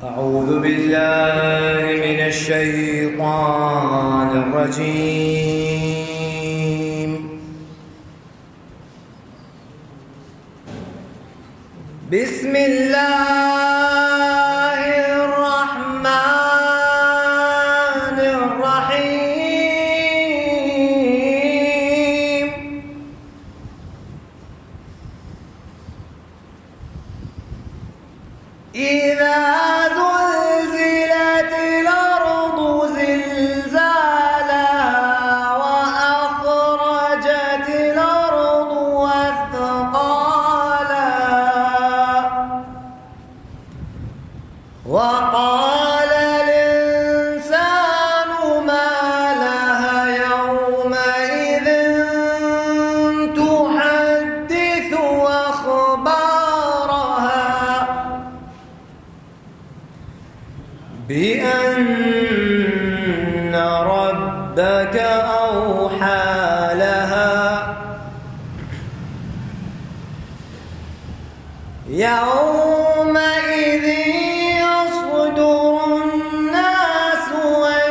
أعوذ بالله من الشيطان الرجيم. بسم الله الرحمن الرحيم. إذا زلزلت الأرض زلزالها وأخرجت الأرض أثقالها وقال الإنسان ما لها يومئذ تحدث أخبارها بأن ربك أوحى لها يومئذ يصدر الناس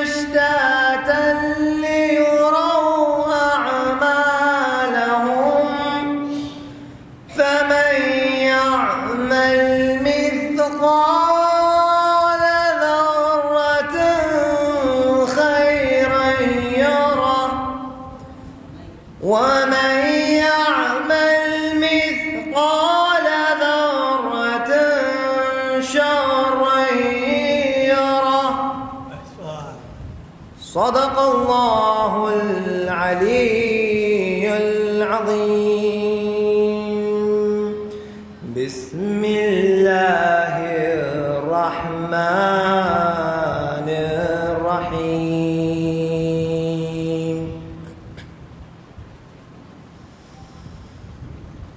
أشتاتا ليروا أعمالهم فمن يعمل مثقال ذرة خيرا يره ومن يعمل مثقال ذرة شرا يره. صدق الله العلي العظيم. بسم الله الرحمن الرحيم.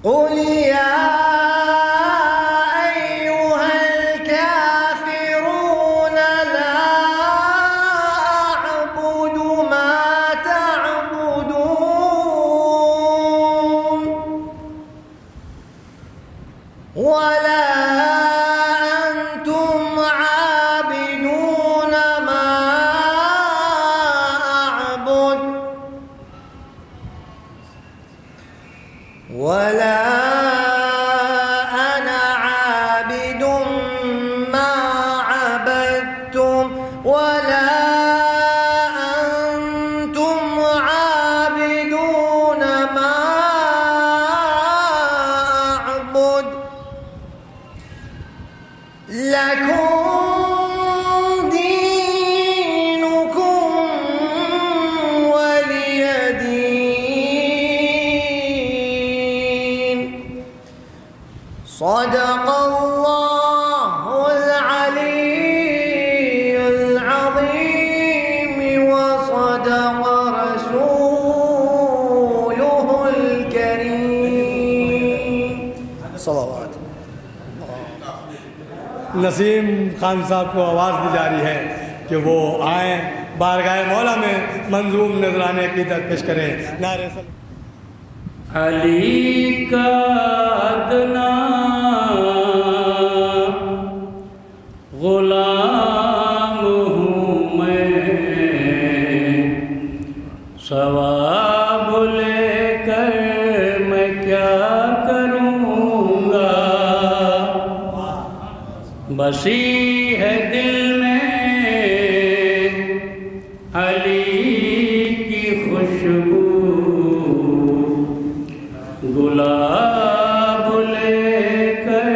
قل يا أيها الكافرون لا أعبد ما تعبدون ولا أنتم عابدون ما أعبد ولا أنا عابد ما عبدتم ولا أنتم عابدون ما أعبد لكم دينكم ولي دين. صدق الله العلي العظيم وصدق رسوله الكريم. صلوات. نسیم خان صاحب کو آواز دی جا رہی ہے کہ وہ آئیں بارگاہ مولا میں منظوم نذرانے کی پیش کریں. نعرہ علی کا ادنا غلام ہوں میں ثواب لے کر میں کیا کروں گا. بسی ہے دل میں علی کی خوشبو گلاب لے کر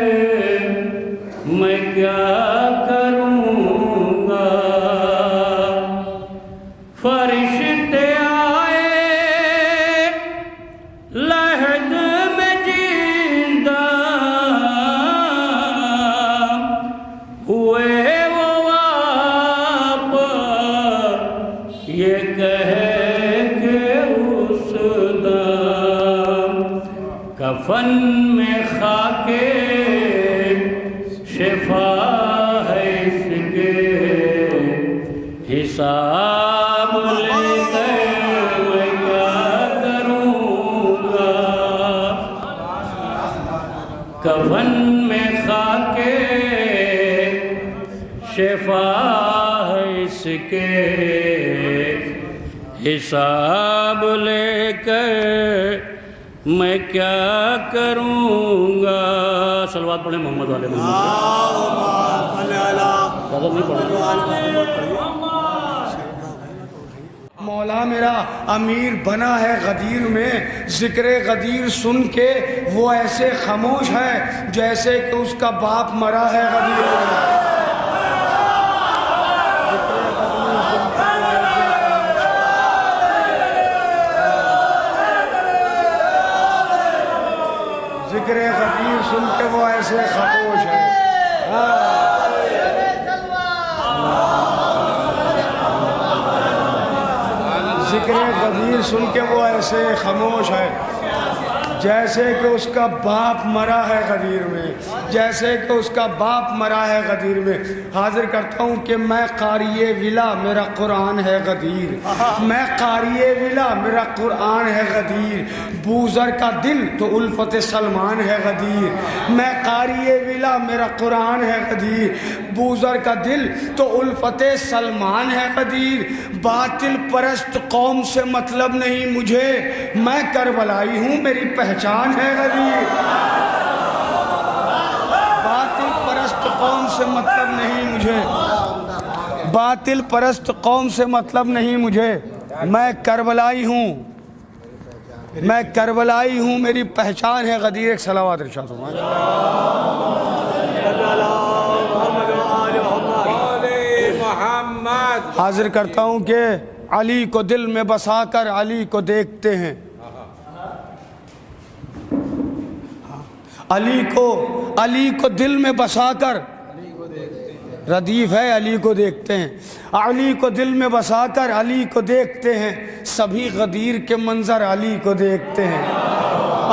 میں کیا کروں گا. فرشتے آئے لحد میں زندہ ہوئے وہ واپس یہ کہے کہ اس دم کفن میں خاک شفا ہے اس کے حساب لے کر میں کیا کروں گا. کفن میں خاک شفا ہے اس کے حساب لے کر میں کیا کروں گا. صلوات پڑھیں محمد والے محمد. مولا میرا امیر بنا ہے غدیر میں، ذکر غدیر سن کے وہ ایسے خاموش ہے جیسے کہ اس کا باپ مرا ہے غدیر میں. ذکر غدیر سن کے وہ ایسے خاموش ہے. ذکر غدیر سن کے وہ ایسے خاموش ہے جیسے کہ اس کا باپ مرا ہے غدیر میں، جیسے کہ اس کا باپ مرا ہے غدیر میں. حاضر کرتا ہوں کہ میں قاری ولا میرا قرآن ہے غدیر، میں قاری ولا میرا قرآن ہے غدیر. بوزر کا دل تو الفت سلمان ہے غدیر، میں قاری ولا میرا قرآن ہے غدیر. بوزر کا دل تو الفت سلمان ہے غدیر. باطل پرست قوم سے مطلب نہیں مجھے، میں کربلائی ہوں میری پہچان ہے غدیر. باطل پرست قوم سے مطلب نہیں مجھے، باطل پرست قوم سے مطلب نہیں مجھے، میں کربلائی ہوں، میں کربلائی ہوں میری پہچان ہے غدیر. ایک صلوات ارشاد فرمائیں. حاضر کرتا ہوں کہ علی کو دل میں بسا کر علی کو دیکھتے ہیں، علی کو دل میں بسا کر، ردیف ہے علی کو دیکھتے ہیں، علی کو دل میں بسا کر علی کو دیکھتے ہیں. سبھی غدیر کے منظر علی کو دیکھتے ہیں،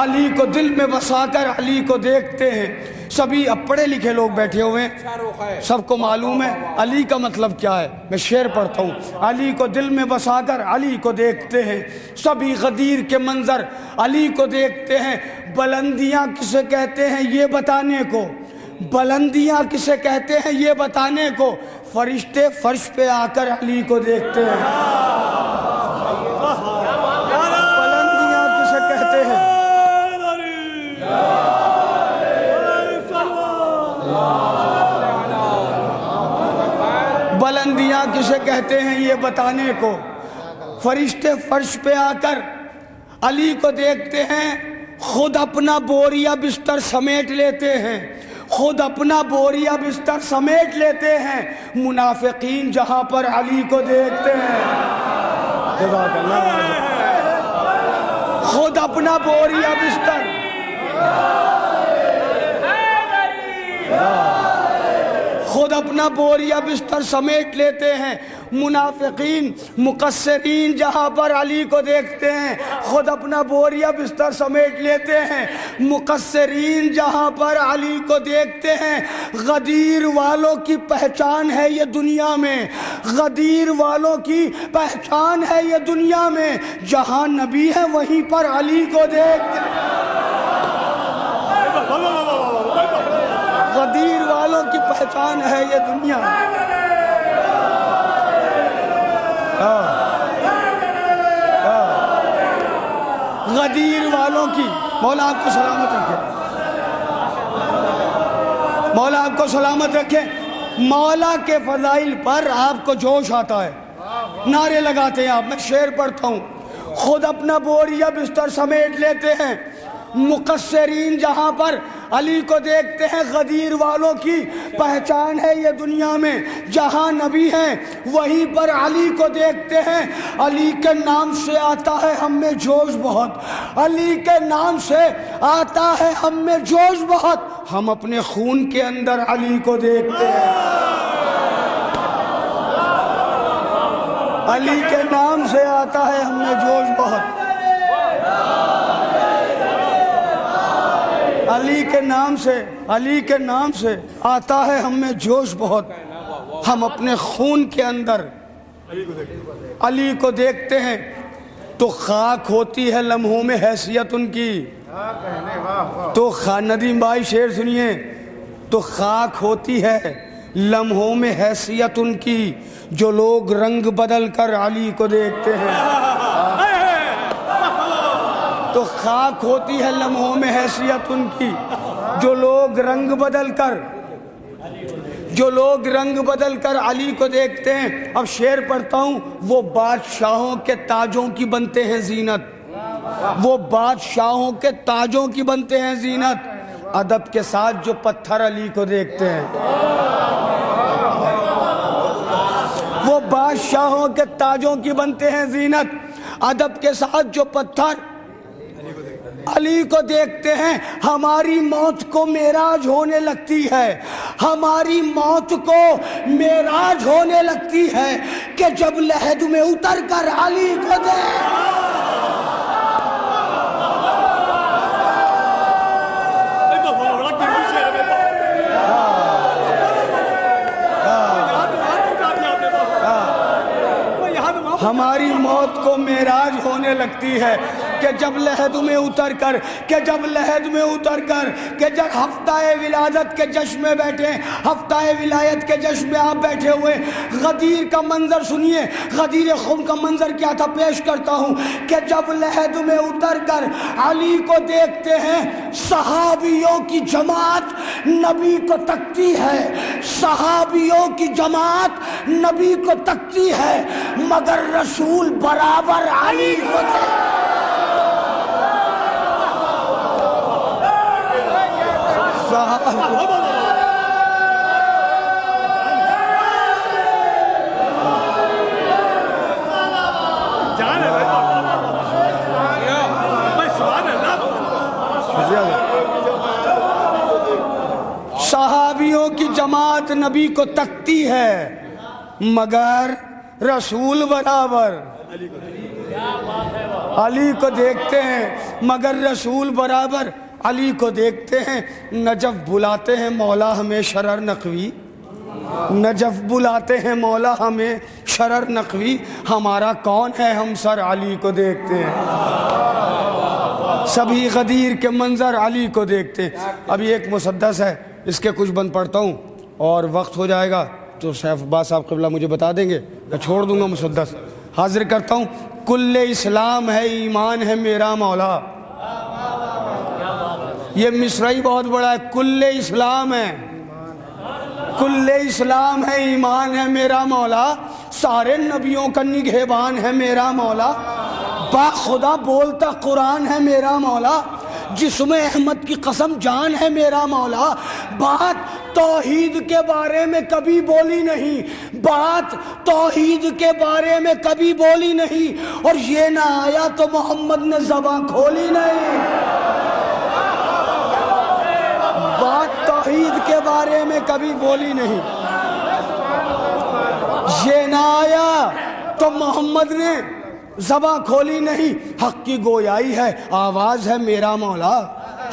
علی کو دل میں بسا کر علی کو دیکھتے ہیں. سبھی اب پڑھے لکھے لوگ بیٹھے ہوئے ہیں، سب کو معلوم ہے علی کا مطلب کیا ہے. میں شعر پڑھتا ہوں. علی کو دل میں بسا کر علی کو دیکھتے ہیں، سبھی غدیر کے منظر علی کو دیکھتے ہیں. بلندیاں کسے کہتے ہیں یہ بتانے کو، بلندیاں کسے کہتے ہیں یہ بتانے کو، فرشتے فرش پہ آ کر علی کو دیکھتے ہیں. بلندیاں کسے کہتے ہیں، بلندیاں کسے کہتے ہیں یہ بتانے کو، فرشتے فرش پہ آ کر علی کو دیکھتے ہیں. خود اپنا بوریا بستر سمیٹ لیتے ہیں، خود اپنا بوریا بستر سمیٹ لیتے ہیں. منافقین جہاں پر علی کو دیکھتے ہیں، خود اپنا بوریا بستر، خود اپنا بوریا بستر سمیٹ لیتے ہیں. منافقین مقصرین جہاں پر علی کو دیکھتے ہیں، خود اپنا بوریا بستر سمیٹ لیتے ہیں. مقصرین جہاں پر علی کو دیکھتے ہیں. غدیر والوں کی پہچان ہے یہ دنیا میں، غدیر والوں کی پہچان ہے یہ دنیا میں. جہاں نبی ہے وہیں پر علی کو دیکھتے ہیں. غدیر والوں کی پہچان ہے یہ دنیا میں. غدیر والوں کی، مولا آپ کو سلامت رکھے، مولا آپ کو سلامت رکھے. مولا کے فضائل پر آپ کو جوش آتا ہے، نعرے لگاتے ہیں آپ. میں شعر پڑھتا ہوں. خود اپنا بوریا بستر سمیٹ لیتے ہیں. مقصرین جہاں پر علی کو دیکھتے ہیں. غدیر والوں کی پہچان ہے یہ دنیا میں. جہاں نبی ہیں وہیں پر علی کو دیکھتے ہیں. علی کے نام سے آتا ہے ہم میں جوش بہت، علی کے نام سے آتا ہے ہم میں جوش بہت. ہم اپنے خون کے اندر علی کو دیکھتے ہیں. علی کے نام سے آتا ہے ہم میں جوش بہت، علی کے نام سے، علی کے نام سے آتا ہے ہم میں جوش بہت. ہم اپنے خون کے اندر علی کو دیکھتے ہیں. تو خاک ہوتی ہے لمحوں میں حیثیت ان کی. تو ندیم بھائی شعر سنیے. تو خاک ہوتی ہے لمحوں میں حیثیت ان کی جو لوگ رنگ بدل کر علی کو دیکھتے ہیں. تو خاک ہوتی ہے لمحوں میں حیثیت ان کی جو لوگ رنگ بدل کر علی کو دیکھتے ہیں. اب شعر پڑھتا ہوں. وہ بادشاہوں کے تاجوں کی بنتے ہیں زینت, وہ بادشاہوں کے تاجوں کی بنتے ہیں زینت, ادب کے ساتھ جو پتھر علی کو دیکھتے ہیں. وہ بادشاہوں کے تاجوں کی بنتے ہیں زینت, ادب کے ساتھ جو پتھر علی کو دیکھتے ہیں. ہماری موت کو معراج ہونے لگتی ہے, ہماری موت کو معراج ہونے لگتی ہے کہ جب لحد میں اتر کر علی کو ہماری موت کو معراج ہونے لگتی ہے کہ جب لحد میں اتر کر کہ جب ہفتہ ولادت کے جشن میں بیٹھے, ہفتہ ولایت کے جشن میں آپ بیٹھے ہوئے. غدیر کا منظر سنیے, غدیر خم کا منظر کیا تھا پیش کرتا ہوں کہ جب لحد میں اتر کر علی کو دیکھتے ہیں, صحابیوں کی جماعت نبی کو تکتی ہے, صحابیوں کی جماعت نبی کو تکتی ہے, مگر رسول برابر علی کو صحابیوں کی جماعت نبی کو تکتی ہے مگر رسول برابر علی کو دیکھتے ہیں, مگر رسول برابر علی کو دیکھتے ہیں. نجف بلاتے ہیں مولا ہمیں شرر نقوی, نجف بلاتے ہیں مولا ہمیں شرر نقوی, ہمارا کون ہے ہم سر علی کو دیکھتے ہیں. سبھی غدیر کے منظر علی کو دیکھتے ہیں. ابھی ایک مسدس ہے, اس کے کچھ بند پڑھتا ہوں اور وقت ہو جائے گا تو سیف عباس صاحب قبلہ مجھے بتا دیں گے, میں چھوڑ دوں گا مسدس. حاضر کرتا ہوں. کل اسلام ہے ایمان ہے میرا مولا. یہ مصرعی بہت بڑا ہے. کل اسلام ہے, کل اسلام ہے ایمان ہے میرا مولا, سارے نبیوں کا نگہبان ہے میرا مولا, با خدا بولتا قرآن ہے میرا مولا, جسم احمد کی قسم جان ہے میرا مولا. بات توحید کے بارے میں کبھی بولی نہیں, بات توحید کے بارے میں کبھی بولی نہیں, اور یہ نہ آیا تو محمد نے زبان کھولی نہیں. بات توحید کے بارے میں کبھی بولی نہیں, یہ نہ آیا تو محمد نے زبان کھولی نہیں. حق کی گویائی ہے آواز ہے میرا مولا,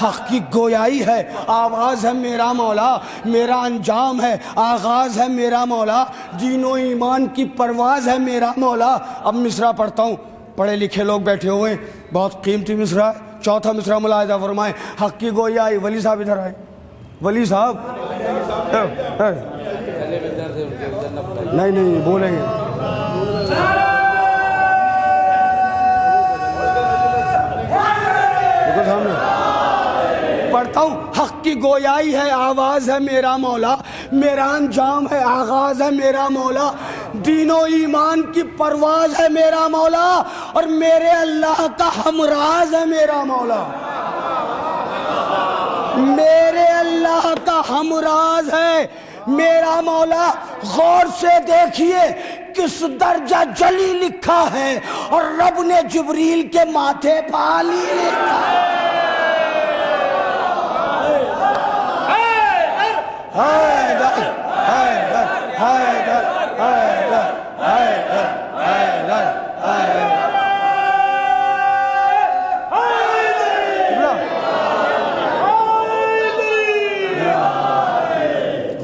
حق کی گویائی ہے آواز ہے میرا مولا, میرا انجام ہے آغاز ہے میرا مولا, دین و ایمان کی پرواز ہے میرا مولا. اب مصرع پڑھتا ہوں, پڑھے لکھے لوگ بیٹھے ہوئے, بہت قیمتی مصرع ہے. چوتھا مصرع ملاحظہ فرمائیں. حق کی گویائی, ولی صاحب ادھر آئے, ولی صاحب نہیں بولیں گے. پڑھتا ہوں. حق کی گویائی ہے آواز ہے میرا مولا, میرا انجام ہے آغاز ہے میرا مولا, دین و ایمان کی پرواز ہے میرا مولا, اور میرے اللہ کا ہمراز ہے میرا مولا, میرے اللہ کا ہمراز ہے میرا مولا. غور سے دیکھیے کس درجہ جلی لکھا ہے, اور رب نے جبریل کے ماتھے پہ علی لکھا ہے.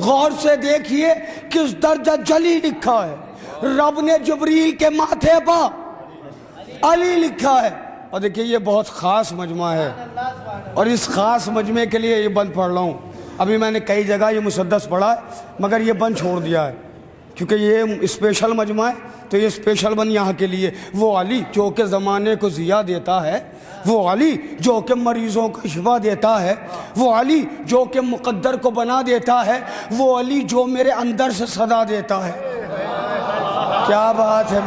غور سے دیکھیے کس درجہ جلی لکھا ہے, رب نے جبریل کے ماتھے پہ علی لکھا ہے. اور دیکھیے یہ بہت خاص مجمع ہے, اور اس خاص مجمع کے لیے یہ بند پڑھ رہا ہوں. ابھی میں نے کئی جگہ یہ مسدس پڑھا ہے مگر یہ بند چھوڑ دیا ہے کیونکہ یہ اسپیشل مجمع ہے تو یہ اسپیشل بند یہاں کے لیے. وہ علی جو کہ زمانے کو ضیاء دیتا ہے, وہ علی جو کہ مریضوں کو شفا دیتا ہے, وہ علی جو کہ مقدر کو بنا دیتا ہے, وہ علی جو میرے اندر سے صدا دیتا ہے. کیا بات ہے.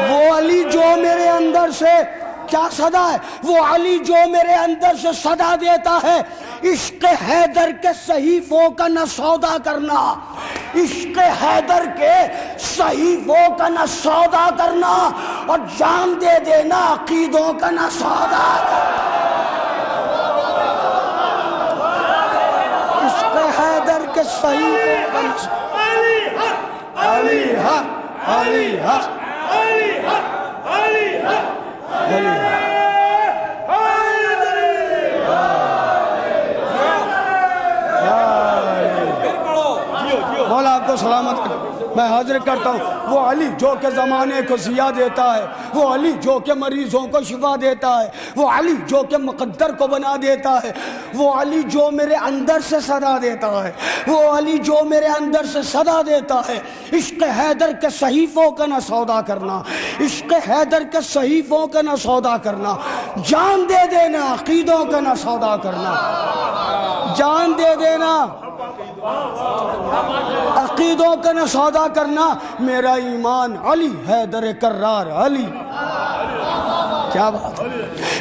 وہ علی جو میرے اندر سے کیا صدا ہے, وہ علی جو میرے اندر سے صدا دیتا ہے. عشق حیدر کے صحیفوں کا نہ سودا کرنا, عشق حیدر کے صحیفوں کا نہ سودا کرنا, اور جان دے دینا عقیدوں کا نہ سودا کرنا. عشق حیدر کے صحیفوں کا نہ سودا. علی حق, علی حق, علی حق, علی حق, علی حق. مولا آپ کو سلامت کرے. میں حاضر کرتا ہوں وہ علی جو کہ زمانے کو ضیاء دیتا ہے, وہ علی جو کہ مریضوں کو شفا دیتا ہے, وہ علی جو کہ مقدر کو بنا دیتا ہے, وہ علی جو میرے اندر سے صدا دیتا ہے, وہ علی جو میرے اندر سے صدا دیتا ہے. عشق حیدر کے صحیفوں کا نہ سودا کرنا, عشق حیدر کے صحیفوں کا نہ سودا کرنا, جان دے دینا عقیدوں کا نہ سودا کرنا, جان دے دینا عقیدوں کا نہ سودا کرنا. میرا ایمان علی حیدر کرار علی. کیا بات.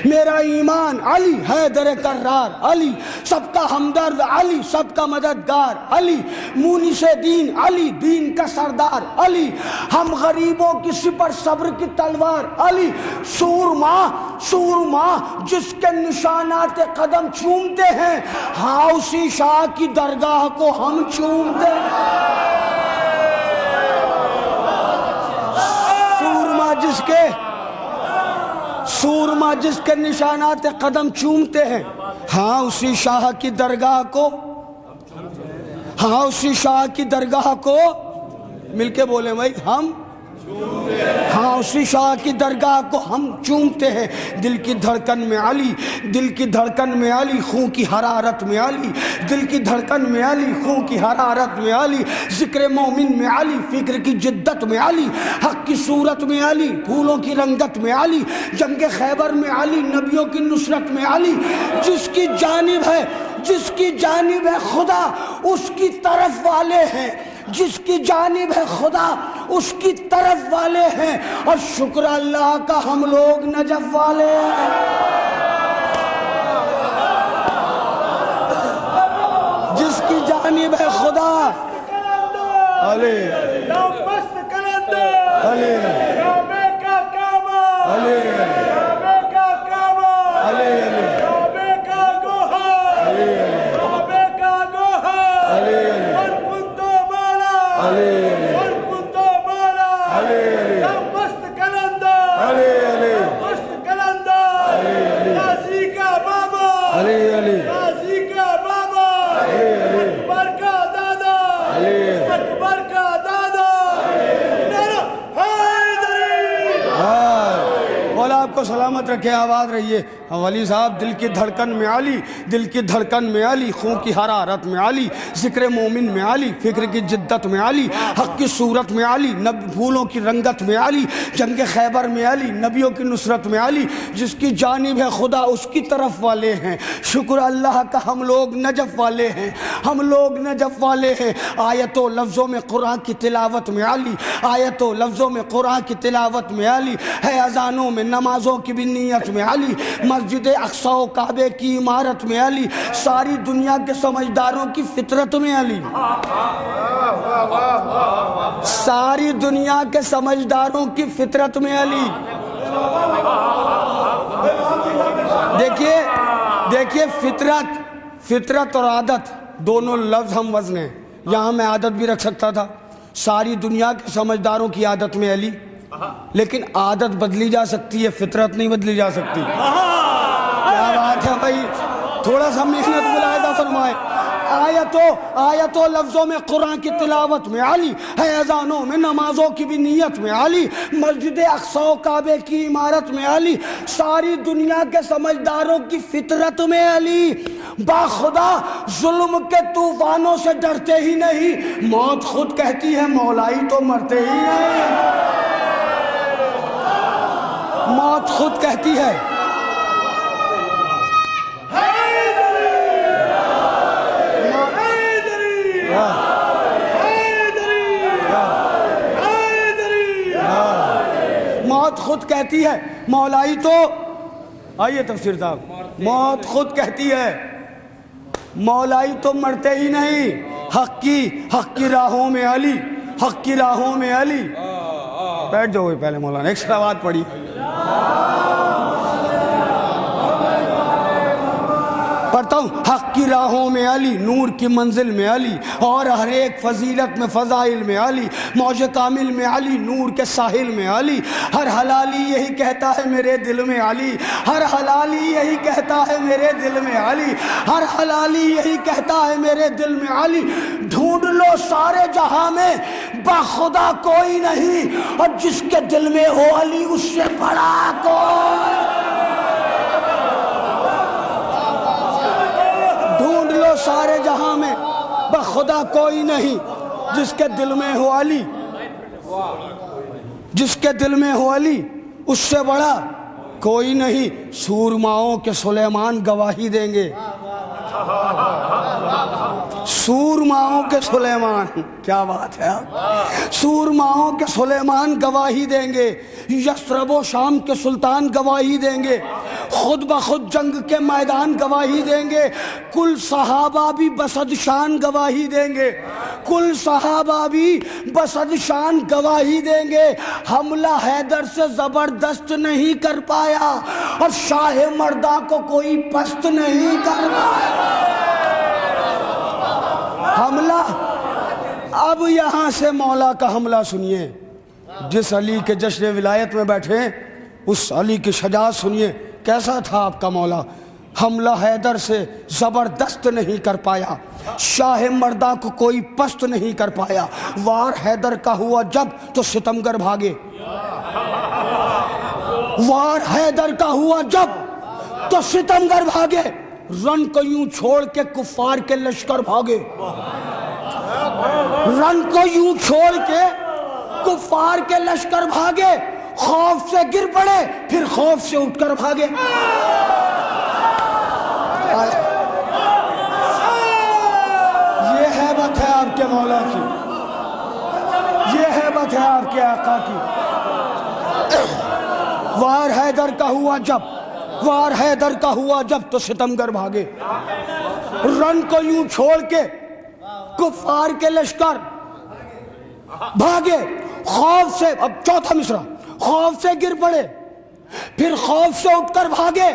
میرا ایمان علی حیدر کرار علی, سب کا ہمدرد علی, سب کا مددگار علی, مونس دین علی, دین کا سردار علی, ہم غریبوں کی سپر صبر کی تلوار علی, سورما سورما جس کے نشانات قدم چومتے ہیں, ہاں اسی شاہ کی درگاہ کو ہم چومتے ہیں. سورما جس کے نشانات قدم چومتے ہیں, ہاں اسی شاہ کی درگاہ کو, ہاں اسی شاہ کی درگاہ کو مل کے بولے بھائی ہم, ہاں اسی شاہ کی درگاہ کو ہم چومتے ہیں. دل کی دھڑکن میں علی, دل کی دھڑکن میں علی, خون کی حرارت میں علی, دل کی دھڑکن میں علی, خون کی حرارت میں علی, ذکر مومن میں علی, فکر کی جدت میں علی, حق کی صورت میں علی, پھولوں کی رنگت میں علی, جنگ خیبر میں علی, نبیوں کی نصرت میں علی. جس کی جانب ہے, جس کی جانب ہے خدا اس کی طرف والے ہیں, جس کی جانب ہے خدا اس کی طرف والے ہیں, اور شکر اللہ کا ہم لوگ نجف والے ہیں. جس کی جانب ہے خدا علی علی آپ کو سلامت رکھے, آباد رہیے. ولی صاحب دل کی دھڑکن میں علی, دل کی دھڑکن میں علی, خون کی حرارت میں علی, ذکر مومن میں علی, فکر کی جدت میں علی, حق کی صورت میں علی, پھولوں کی رنگت میں علی, جنگ خیبر میں علی, نبیوں کی نصرت میں علی. جس کی جانب ہے خدا اس کی طرف والے ہیں, شکر اللہ کا ہم لوگ نجف والے ہیں, ہم لوگ نجف والے ہیں. آیتوں لفظوں میں قرآن کی تلاوت میں علی, آیتوں لفظوں میں قرآن کی تلاوت میں علی ہے, اذانوں میں نمازوں کی بھی نیت میں علی, مسجد اقصی و کعبے کی عمارت میں علی, ساری دنیا کے سمجھداروں کی فطرت میں علی, ساری دنیا کے سمجھداروں کی فطرت میں علی. دیکھیے دیکھیے فطرت, فطرت اور عادت دونوں لفظ ہم وزن ہیں. یہاں میں عادت بھی رکھ سکتا تھا, ساری دنیا کے سمجھداروں کی عادت میں علی, لیکن عادت بدلی جا سکتی ہے, فطرت نہیں بدلی جا سکتی. کیا بات ہے بھائی, تھوڑا سا محنت ملاحظہ فرمائے. آیتوں لفظوں میں قرآن کی تلاوت میں علی ہے، اذانوں میں نمازوں کی بھی نیت میں علی، مسجد اقصی و کعبے کی عمارت میں علی، ساری دنیا کے سمجھداروں کی فطرت میں علی، باخدا ظلم کے طوفانوں سے ڈرتے ہی نہیں، موت خود کہتی ہے مولائی تو مرتے ہی نہیں، موت خود کہتی ہے موت خود کہتی ہے مولائی تو، آئیے تفسیر صاحب، موت خود کہتی ہے مولائی تو مرتے ہی نہیں، حق کی راہوں میں علی، حق کی راہوں میں علی۔ بیٹھ جاؤ پہلے مولانا، ایک صلوات پڑھی۔ پڑھتا ہوں، حق کی راہوں میں علی، نور کی منزل میں علی، اور ہر ایک فضیلت میں فضائل میں علی، موج کامل میں علی، نور کے ساحل میں علی، ہر حلالی یہی کہتا ہے میرے دل میں علی، ہر حلالی یہی کہتا ہے میرے دل میں علی، ہر حلالی یہی کہتا ہے میرے دل میں علی، ڈھونڈ لو سارے جہاں میں باخدا کوئی نہیں، اور جس کے دل میں ہو علی اس سے بڑا کوئی، ڈھونڈ لو سارے جہاں میں بخدا کوئی نہیں، جس کے دل میں ہو علی، جس کے دل میں ہو علی اس سے بڑا کوئی نہیں، سورماؤں کے سلیمان گواہی دیں گے، سورماؤں کے سلیمان، کیا بات ہے، سورماؤں کے سلیمان گواہی دیں گے، یثرب و شام کے سلطان گواہی دیں گے، خود بخود جنگ کے میدان گواہی دیں گے، کل صحابہ بھی بسد شان گواہی دیں گے، کل صحابہ بھی بسد شان گواہی دیں گے، حملہ حیدر سے زبردست نہیں کر پایا، اور شاہ مردہ کو کوئی پست نہیں کر پایا، حملہ۔ اب یہاں سے مولا کا حملہ سنیے، جس علی کے جشن ولایت میں بیٹھے اس علی کی شجاعت سنیے، کیسا تھا آپ کا مولا، حملہ حیدر سے زبردست نہیں کر پایا، شاہ مردہ کو کوئی پست نہیں کر پایا، وار حیدر کا ہوا جب تو ستمگر بھاگے، وار حیدر کا ہوا جب تو ستمگر بھاگے، رن کو یوں چھوڑ کے کفار کے لشکر بھاگے، رن کو یوں چھوڑ کے کفار کے لشکر بھاگے، خوف سے گر پڑے پھر خوف سے اٹھ کر بھاگے، یہ ہیبت ہے آپ کے مولا کی، یہ ہیبت ہے آپ کے آقا کی۔ وار حیدر کا ہوا جب، وار حیدر کا ہوا جب تو ستمگر بھاگے، رن کو یوں چھوڑ کے کفار کے لشکر بھاگے، خوف سے، اب چوتھا مصرع، خوف سے گر پڑے پھر خوف سے اٹھ کر بھاگے،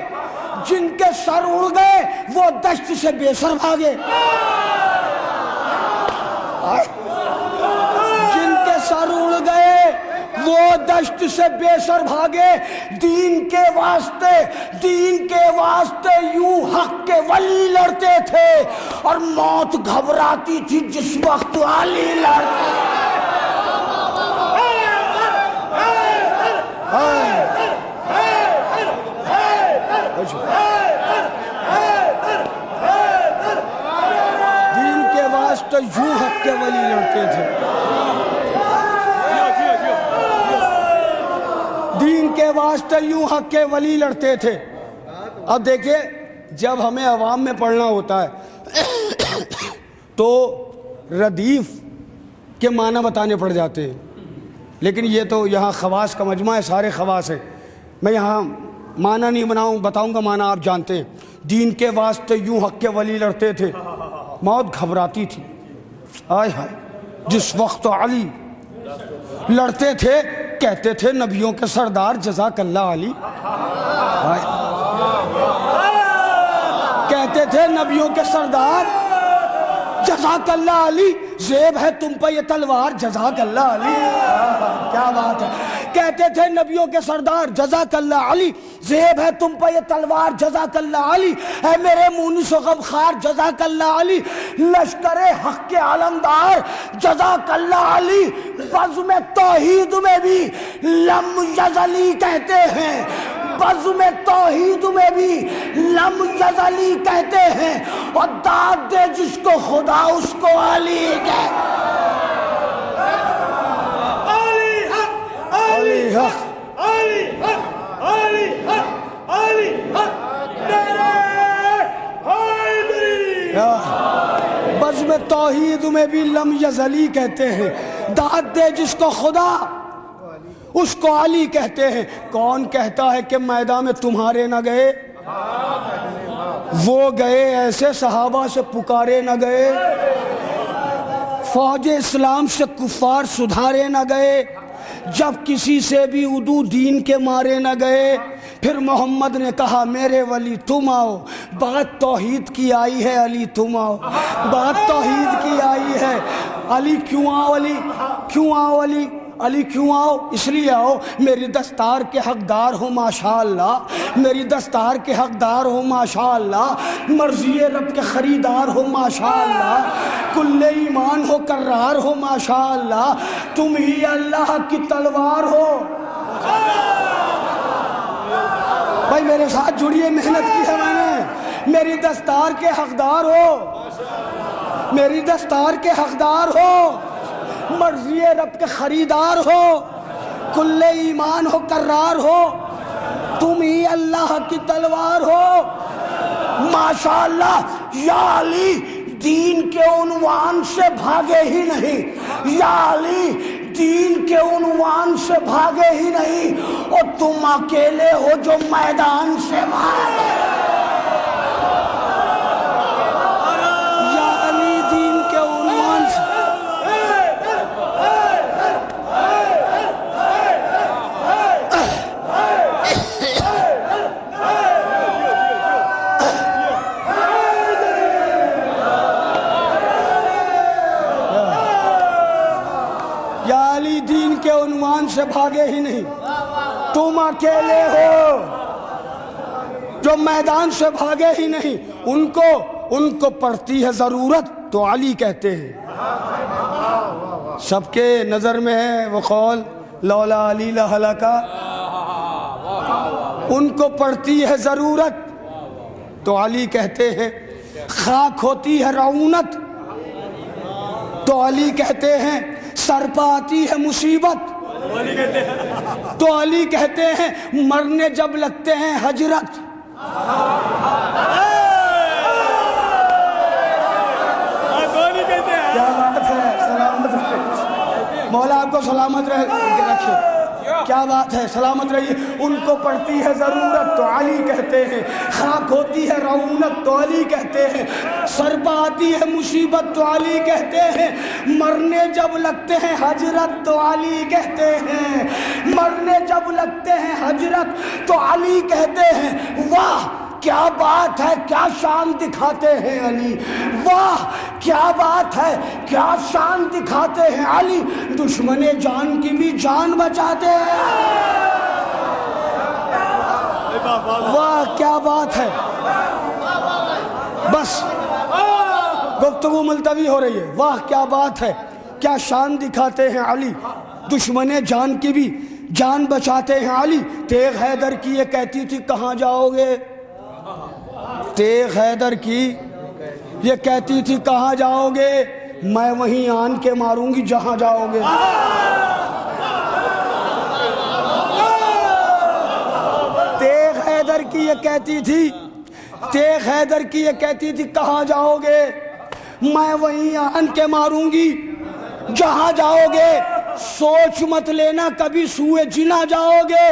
جن کے سر اڑ گئے وہ دشت سے بے سر بھاگے، جن کے سر اڑ گئے وہ دشت سے بے سر بھاگے، دین کے واسطے، دین کے واسطے یوں حق کے ولی لڑتے تھے، اور موت گھبراتی تھی جس وقت علی لڑتے تھے۔ دین کے واسطے یوں حق کے ولی لڑتے تھے، دین کے واسطے یوں حق کے ولی لڑتے تھے۔ اب دیکھیں، جب ہمیں عوام میں پڑھنا ہوتا ہے تو ردیف کے معنی بتانے پڑ جاتے ہیں، لیکن یہ تو یہاں خواص کا مجمع ہے، سارے خواص ہیں، میں یہاں معنی نہیں بتاؤں گا، معنی آپ جانتے ہیں۔ دین کے واسطے یوں حق کے ولی لڑتے تھے، موت گھبراتی تھی، آئے ہائے جس وقت علی لڑتے تھے، کہتے تھے نبیوں کے سردار جزاک اللہ علی، کہتے تھے نبیوں کے سردار جزاک اللہ علی، زیب ہے تم پہ یہ تلوار جزاک اللہ علی، کیا بات ہے، کہتے تھے نبیوں کے سردار جزاک اللہ علی، زیب ہے تم پہ یہ تلوار جزاک اللہ علی، اے میرے مونس و غمخوار جزاک اللہ علی، لشکر حق کے علمدار جزاک اللہ علی، بزم توحید میں بھی لم یزلی کہتے ہیں، بزم توحید میں بھی لم یزلی کہتے ہیں، اور داد دے جس کو خدا اس کو علی کہتے ہیں۔ علی حق، علی حق، علی حق، علی حق، میرے حیدری۔ بزم توحید میں بھی لم یزلی کہتے ہیں، داد دے جس کو خدا اس کو علی کہتے ہیں۔ کون کہتا ہے کہ میدان میں تمہارے نہ گئے؟ وہ گئے ایسے صحابہ سے پکارے نہ گئے، فوج اسلام سے کفار سدھارے نہ گئے، جب کسی سے بھی عدو دین کے مارے نہ گئے۔ پھر محمد نے کہا میرے ولی تم آؤ، بات توحید کی آئی ہے علی تم آؤ، بات توحید کی آئی ہے علی کیوں آؤ، علی کیوں آؤ، علی علی کیوں آؤ؟ اس لیے آؤ میری دستار کے حقدار ہو ماشاءاللہ، میری دستار کے حقدار ہو ماشاءاللہ، مرضی رب کے خریدار ہو ماشاءاللہ، کل ایمان ہو کرار ہو ماشاءاللہ، تم ہی اللہ کی تلوار ہو۔ بھائی میرے ساتھ جڑیے، محنت کی ہے میں نے، میری دستار کے حقدار ہو، میری دستار کے حقدار ہو، مرضی رب کے خریدار ہو، کل ایمان ہو کرار ہو، تم ہی اللہ کی تلوار ہو ماشاءاللہ۔ یا علی دین کے عنوان سے بھاگے ہی نہیں، یا علی دین کے عنوان سے بھاگے ہی نہیں، اور تم اکیلے ہو جو میدان سے بھاگے۔ یا علی دین کے عنوان سے، دین کے عنوان سے بھاگے ہی نہیں، تم اکیلے ہو جو میدان سے بھاگے ہی نہیں۔ ان کو پڑتی ہے ضرورت تو علی کہتے ہیں۔ سب کے نظر میں ہے وہ قول لولا علی لہلکا، ان کو پڑتی ہے ضرورت تو علی کہتے ہیں۔ خاک ہوتی ہے رعونت تو علی کہتے ہیں، سر پہ آتی ہے مصیبت تو علی کہتے ہیں، مرنے جب لگتے ہیں ہجرت کیا بات ہے، سلامت رہے مولا، آپ کو سلامت رکھے، کیا بات ہے، سلامت رہیے۔ ان کو پڑتی ہے ضرورت تو علی کہتے ہیں، خاک ہوتی ہے رعونت تو علی کہتے ہیں، سر پہ آتی ہے مصیبت تو علی کہتے ہیں، مرنے جب لگتے ہیں ہجرت تو علی کہتے ہیں، مرنے جب لگتے ہیں ہجرت تو علی کہتے ہیں۔ واہ کیا بات ہے، کیا شان دکھاتے ہیں علی، واہ کیا بات ہے، کیا شان دکھاتے ہیں علی، دشمن جان کی بھی جان بچاتے ہیں، واہ کیا بات ہے۔ بس گفتگو ملتوی ہو رہی ہے، واہ کیا بات ہے، کیا شان دکھاتے ہیں علی، دشمن جان کی بھی جان بچاتے ہیں علی۔ تیغ حیدر کی یہ کہتی تھی کہاں جاؤ گے، تیغ حیدر کی یہ کہتی تھی کہاں جاؤ گے، میں وہیں آن کے ماروں گی جہاں جاؤ گے۔ تیغ حیدر کی یہ کہتی تھی، تیغ حیدر کی یہ کہتی تھی کہاں جاؤ گے، میں وہیں آن کے ماروں گی جہاں جاؤ گے، سوچ مت لینا کبھی سوئے جنا جاؤ گے،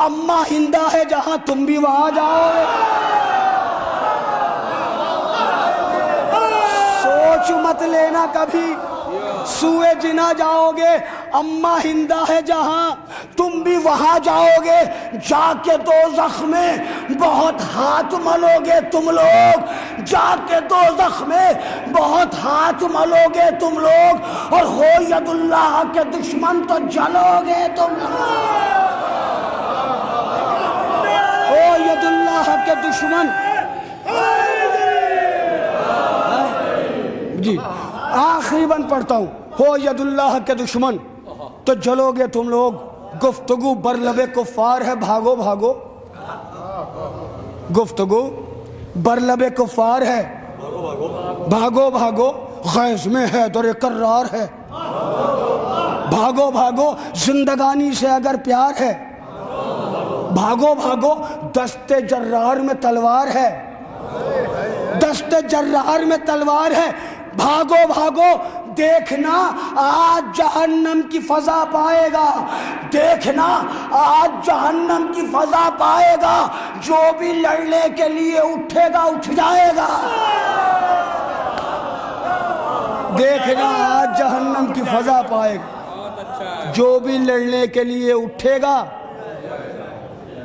اماں ہندہ ہے جہاں تم بھی وہاں جاؤ گے، سوچ مت لینا کبھی سوئے جنا جاؤ گے، اماں ہندا ہے جہاں تم بھی وہاں جاؤ گے، جا کے دوزخ میں بہت ہاتھ ملو گے تم لوگ، جا کے دوزخ میں بہت ہاتھ ملو گے تم لوگ، اور ہو ید اللہ کے دشمن تو جلو گے تم لوگ، ہو ید اللہ کے دشمن۔ جی آخری بند پڑھتا ہوں، ہو ید اللہ کے دشمن تو جلو گے تم لوگ، گفتگو بر لب کفار ہے، بھاگو بھاگو، گفتگو بر لب کفار ہے، بھاگو بھاگو، غیظ میں ہے در کرار ہے، بھاگو بھاگو زندگانی سے اگر پیار ہے، بھاگو بھاگو دست جرار میں تلوار ہے، دست جرار میں تلوار ہے، بھاگو بھاگو دیکھنا آج جہنم کی فضا پائے گا، دیکھنا آج جہنم کی فضا پائے گا، جو بھی لڑنے کے لیے اٹھے گا اٹھ جائے گا، دیکھنا آج جہنم کی فضا پائے گا، جو بھی لڑنے کے لیے اٹھے گا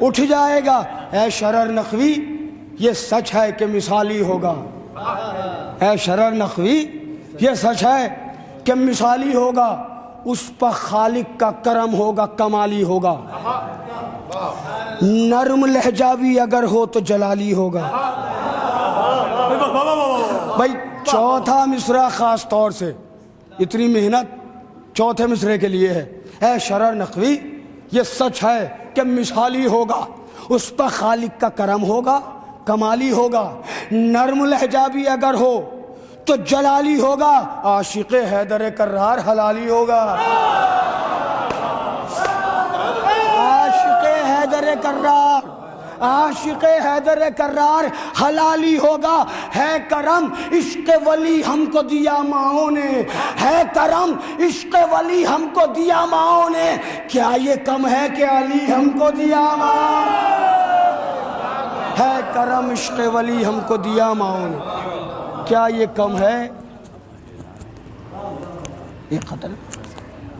اٹھ جائے گا۔ اے شرر نقوی یہ سچ ہے کہ مثالی ہوگا، اے شرر نقوی یہ سچ ہے کہ مثالی ہوگا، اس پر خالق کا کرم ہوگا، کمالی ہوگا، نرم لہجہ بھی اگر ہو تو جلالی ہوگا۔ بھائی چوتھا مصرع خاص طور سے اتنی محنت چوتھے مصرعے کے لیے ہے، اے شرر نقوی یہ سچ ہے کہ مثالی ہوگا، اس پر خالق کا کرم ہوگا، کمالی ہوگا، نرم لہجہ بھی اگر ہو تو جلالی ہوگا، عاشق حیدر کرار حلالی ہوگا، عاشق حیدر کرار، عاشق حیدر کرار حلالی ہوگا۔ ہے کرم عشق ولی ہم کو دیا ماؤں نے، ہے کرم عشق ولی ہم کو دیا ماؤں نے، کیا یہ کم ہے کہ علی ہم کو دیا ماؤں نے، ہے کرم عشق ولی ہم کو دیا ماؤں نے، کیا یہ کم ہے؟ ایک قتل،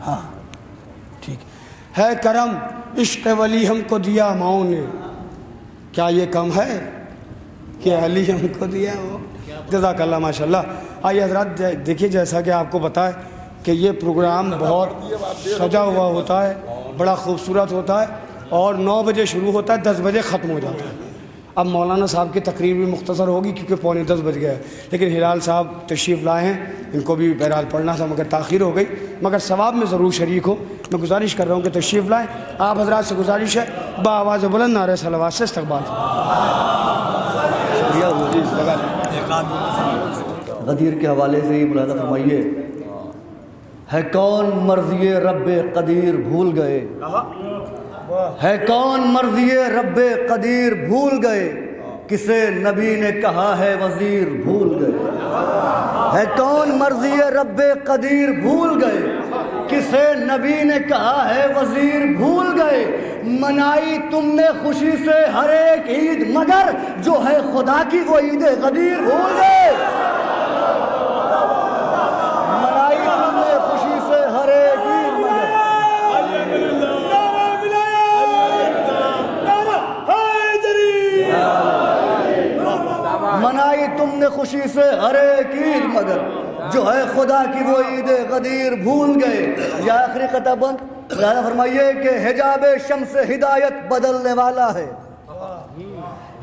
ہاں ٹھیک ہے، کرم عشق ولی ہم کو دیا ماؤں نے، کیا یہ کم ہے کہ علی ہم کو دیا وہ۔ جزاک اللہ ماشاءاللہ۔ آئیے حضرات دیکھیے، جیسا کہ آپ کو پتہ ہے کہ یہ پروگرام بہت سجا ہوا ہوتا ہے، بڑا خوبصورت ہوتا ہے، اور 9 بجے شروع ہوتا ہے، 10 بجے ختم ہو جاتا ہے۔ اب مولانا صاحب کی تقریر بھی مختصر ہوگی کیونکہ 9:45 بج گیا ہے، لیکن ہلال صاحب تشریف لائے ہیں، ان کو بھی بہرحال پڑھنا تھا مگر تاخیر ہو گئی، مگر ثواب میں ضرور شریک ہو۔ میں گزارش کر رہا ہوں کہ تشریف لائیں، آپ حضرات سے گزارش ہے بآواز بلند نعرہ صلوات سے استقبال۔ غدیر کے حوالے سے یہ ملاحظہ فرمائیے، ہے کون مرضی رب قدیر بھول گئے، ہے کون مرضی رب قدیر بھول گئے، کسے نبی نے کہا ہے وزیر بھول گئے، ہے کون مرضی رب قدیر بھول گئے، کسے نبی نے کہا ہے وزیر بھول گئے، منائی تم نے خوشی سے ہر ایک عید مگر جو ہے خدا کی وہ عید غدیر بھول گئے، منائی تم نے خوشی سے ہر ایک عید مگر، منائی تم نے خوشی سے ہر ایک عید مگر جو ہے خدا کی وہ عید غدیر بھول گئے۔ یا آخری قطع بند لہذا فرمائیے کہ حجاب شمس ہدایت بدلنے والا ہے،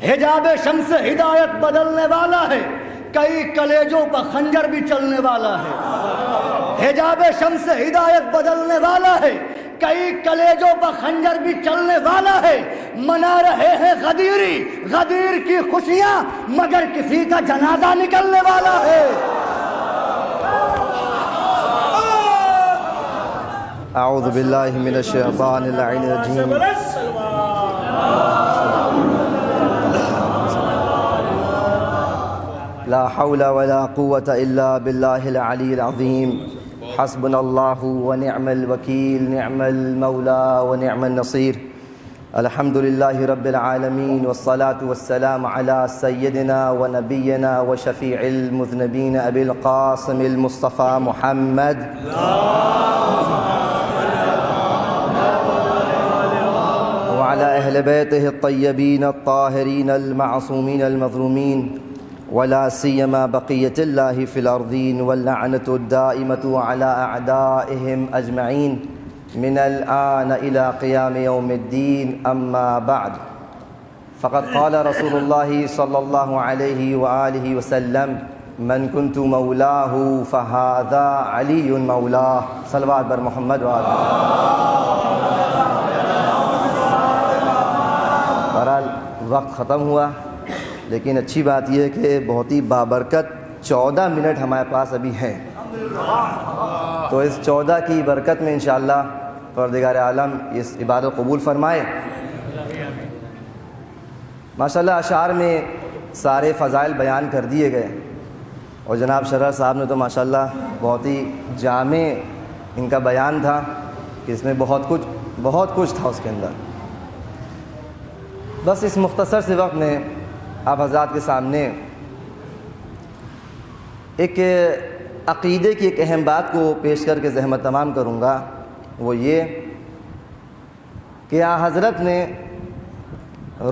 حجاب شمس ہدایت بدلنے والا ہے، کئی کلیجوں پر خنجر بھی چلنے والا ہے، حجاب شمس ہدایت بدلنے والا ہے، کئی کلیجوں پر خنجر بھی چلنے والا ہے، منا رہے ہیں غدیری غدیر کی خوشیاں مگر کسی کا جنازہ نکلنے والا ہے۔ اعوذ باللہ من الشیطان اللعین الرجیم، لا حول ولا قوة الا باللہ العلی العظیم، حسبنا اللہ ونعم الوکیل، نعم المولا ونعم النصیر۔ الحمد لله رب العالمين والصلاة والسلام على سيدنا ونبينا وشفيع المذنبين أبي القاسم المصطفى محمد وعلى أهل بيته الطيبين الطاهرين المعصومين المظلومين ولا سيما بقية الله في الأرضين واللعنة الدائمة على أعدائهم أجمعين من الآن إلى قيام يوم الدين. أما بعد، فقد قال رسول الله صلى الله عليه وآله وسلم: من كنت مولاه فهذا علي مولاه. صلوات بر محمد وآلہ. بہرحال وقت ختم ہوا، لیکن اچھی بات یہ ہے کہ بہت ہی بابرکت 14 منٹ ہمارے پاس ابھی ہیں، تو اس 14 کی برکت میں انشاءاللہ پروردگار عالم اس عبادت قبول فرمائے. ماشاءاللہ اشعار میں سارے فضائل بیان کر دیے گئے، اور جناب شرح صاحب نے تو ماشاءاللہ بہت ہی جامع ان کا بیان تھا کہ اس میں بہت کچھ تھا اس کے اندر. بس اس مختصر سے وقت میں آپ حضرات کے سامنے ایک عقیدے کی ایک اہم بات کو پیش کر کے زحمت تمام کروں گا. وہ یہ کہ حضرت نے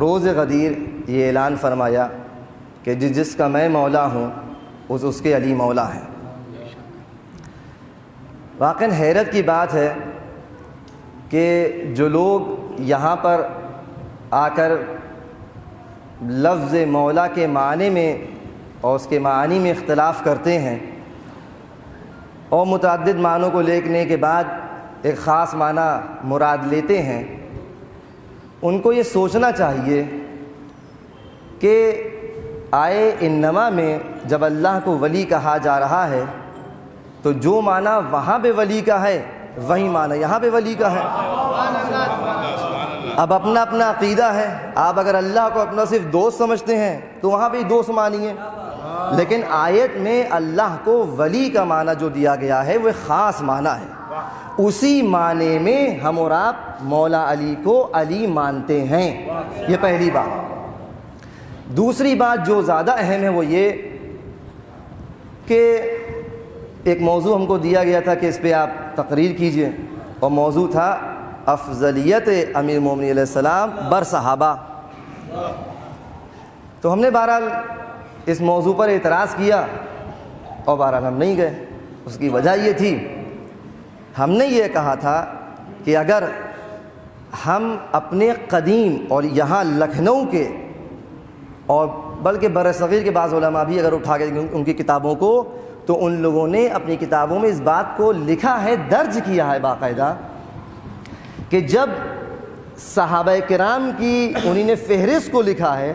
روز غدیر یہ اعلان فرمایا کہ جس کا میں مولا ہوں اس کے علی مولا ہیں. واقعاً حیرت کی بات ہے کہ جو لوگ یہاں پر آ کر لفظ مولا کے معنی میں اور اس کے معانی میں اختلاف کرتے ہیں اور متعدد معنوں کو لینے کے بعد ایک خاص معنی مراد لیتے ہیں، ان کو یہ سوچنا چاہیے کہ آئے انما میں جب اللہ کو ولی کہا جا رہا ہے تو جو معنی وہاں پہ ولی کا ہے وہی معنی یہاں پہ ولی کا ہے. اب اپنا اپنا عقیدہ ہے. آپ اگر اللہ کو اپنا صرف دوست سمجھتے ہیں تو وہاں پہ دوست مانیے، لیکن آیت میں اللہ کو ولی کا معنی جو دیا گیا ہے وہ خاص معنی ہے. اسی معنی میں ہم اور آپ مولا علی کو علی مانتے ہیں. یہ پہلی بات. دوسری بات جو زیادہ اہم ہے وہ یہ کہ ایک موضوع ہم کو دیا گیا تھا کہ اس پہ آپ تقریر کیجئے، اور موضوع تھا افضلیت امیر المومنین علیہ السلام بر صحابہ. تو ہم نے بہرحال اس موضوع پر اعتراض کیا اور بہرحال ہم نہیں گئے. اس کی وجہ یہ تھی، ہم نے یہ کہا تھا کہ اگر ہم اپنے قدیم اور یہاں لکھنؤ کے اور بلکہ برصغیر کے بعض علماء بھی اگر اٹھا کے ان کی کتابوں کو، تو ان لوگوں نے اپنی کتابوں میں اس بات کو لکھا ہے، درج کیا ہے باقاعدہ، کہ جب صحابہ کرام کی انہی نے فہرست کو لکھا ہے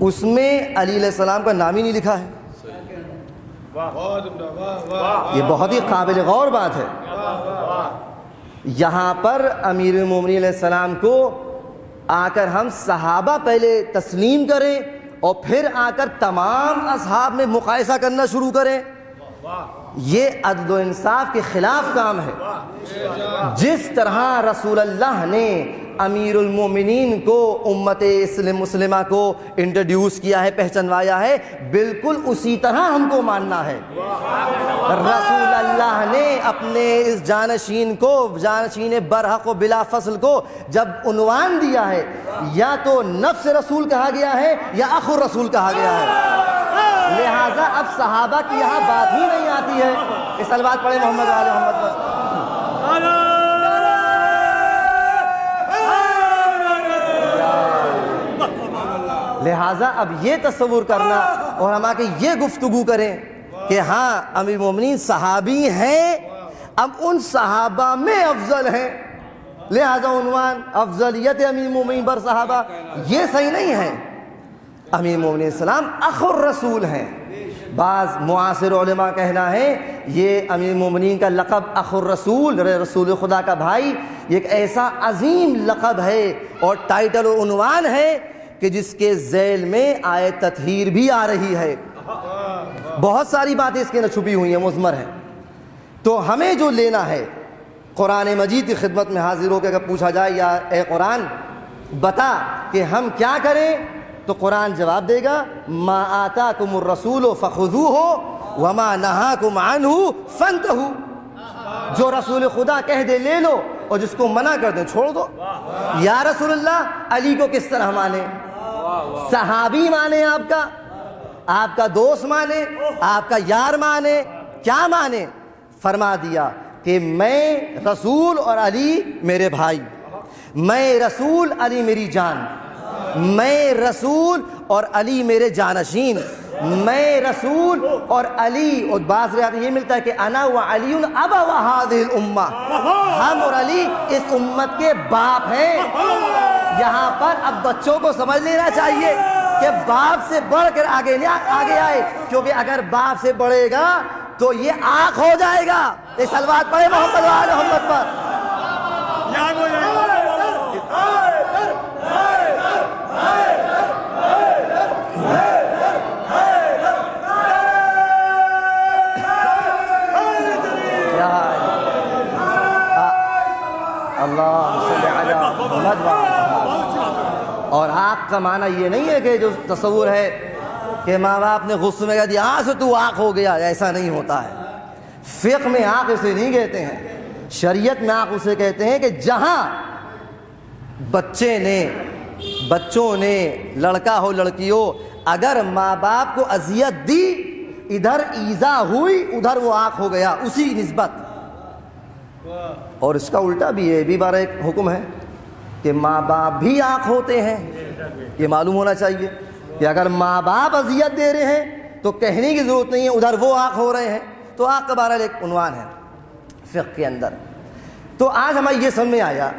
اس میں علی علیہ السلام کا نام ہی نہیں لکھا ہے. یہ بہت ہی قابل غور بات ہے. یہاں پر امیر المومنین علیہ السلام کو آ کر ہم صحابہ پہلے تسلیم کریں اور پھر آ کر تمام اصحاب میں مقایسہ کرنا شروع کریں، یہ عدل و انصاف کے خلاف کام ہے. جس طرح رسول اللہ نے امیر المومنین کو امت مسلمہ کو انٹروڈیوس کیا ہے، پہچنوایا ہے، بالکل اسی طرح ہم کو ماننا ہے. رسول اللہ نے اپنے اس جانشین کو، جانشین برحق و بلا فصل کو جب عنوان دیا ہے، یا تو نفس رسول کہا گیا ہے یا اخو رسول کہا گیا ہے. لہٰذا اب صحابہ کی یہاں بات ہی نہیں آتی ہے. اس صلوات پڑھے محمد وآل محمد. لہٰذا اب یہ تصور کرنا اور ہم آ کے یہ گفتگو کریں کہ ہاں امیر المومنین صحابی ہیں، اب ان صحابہ میں افضل ہیں، لہٰذا عنوان افضلیت امیر المومنین بر صحابہ، یہ صحیح نہیں ہے. امیر المومنین السلام اخو الرسول ہیں. بعض معاصر علماء کہنا ہے یہ امیر المومنین کا لقب اخو الرسول، رسول خدا کا بھائی، یہ ایک ایسا عظیم لقب ہے اور ٹائٹل و عنوان ہے کہ جس کے ذیل میں آیت تطہیر بھی آ رہی ہے. بہت ساری باتیں اس کے اندر چھپی ہوئی ہیں، مضمر ہیں. تو ہمیں جو لینا ہے، قرآن مجید کی خدمت میں حاضر ہو کے اگر پوچھا جائے یا اے قرآن بتا کہ ہم کیا کریں؟ تو قرآن جواب دے گا ما آتاکم الرسول فخذوہ وما نہاکم عنہ فانتہوا، جو رسول خدا کہہ دے لے لو اور جس کو منع کر دے چھوڑ دو۔ یا رسول اللہ علی کو کس طرح مانے؟ صحابی مانے آپ کا دوست مانے، آپ کا یار مانے، کیا مانے؟ فرما دیا کہ میں رسول اور علی میرے بھائی، میں رسول علی میری جان، میں رسول اور علی میرے جانشین، میں رسول اور علی، اور بعض روایات میں یہ ملتا ہے کہ انا و علی ابا هذه الامہ، ہم اور علی اس امت کے باپ ہیں۔ یہاں پر اب بچوں کو سمجھ لینا چاہیے کہ باپ سے بڑھ کر آگے آئے، کیونکہ اگر باپ سے بڑھے گا تو یہ آنکھ ہو جائے گا۔ یہ صلوات پڑھے محمد و آل محمد پر۔ اللہ صلی علی محمد و آل محمد۔ اور آنکھ کا معنی یہ نہیں ہے کہ جو تصور ہے کہ ماں باپ نے غصے میں کہا دیا آنکھ سے تو آنکھ ہو گیا، ایسا نہیں ہوتا ہے۔ فقہ میں آنکھ اسے نہیں کہتے ہیں، شریعت میں آنکھ اسے کہتے ہیں کہ جہاں بچوں نے لڑکا ہو لڑکی ہو اگر ماں باپ کو اذیت دی، ادھر ایذا ہوئی ادھر وہ آنکھ ہو گیا، اسی نسبت۔ اور اس کا الٹا بھی ہے، یہ بھی بارہ ایک حکم ہے کہ ماں باپ بھی آنکھ ہوتے ہیں۔ یہ معلوم ہونا چاہیے کہ اگر ماں باپ اذیت دے رہے ہیں تو کہنے کی ضرورت نہیں ہے ادھر وہ آنکھ ہو رہے ہیں۔ تو آنکھ کا بہرحال ایک عنوان ہے فقہ کے اندر۔ تو آج ہمیں یہ سمجھ میں آیا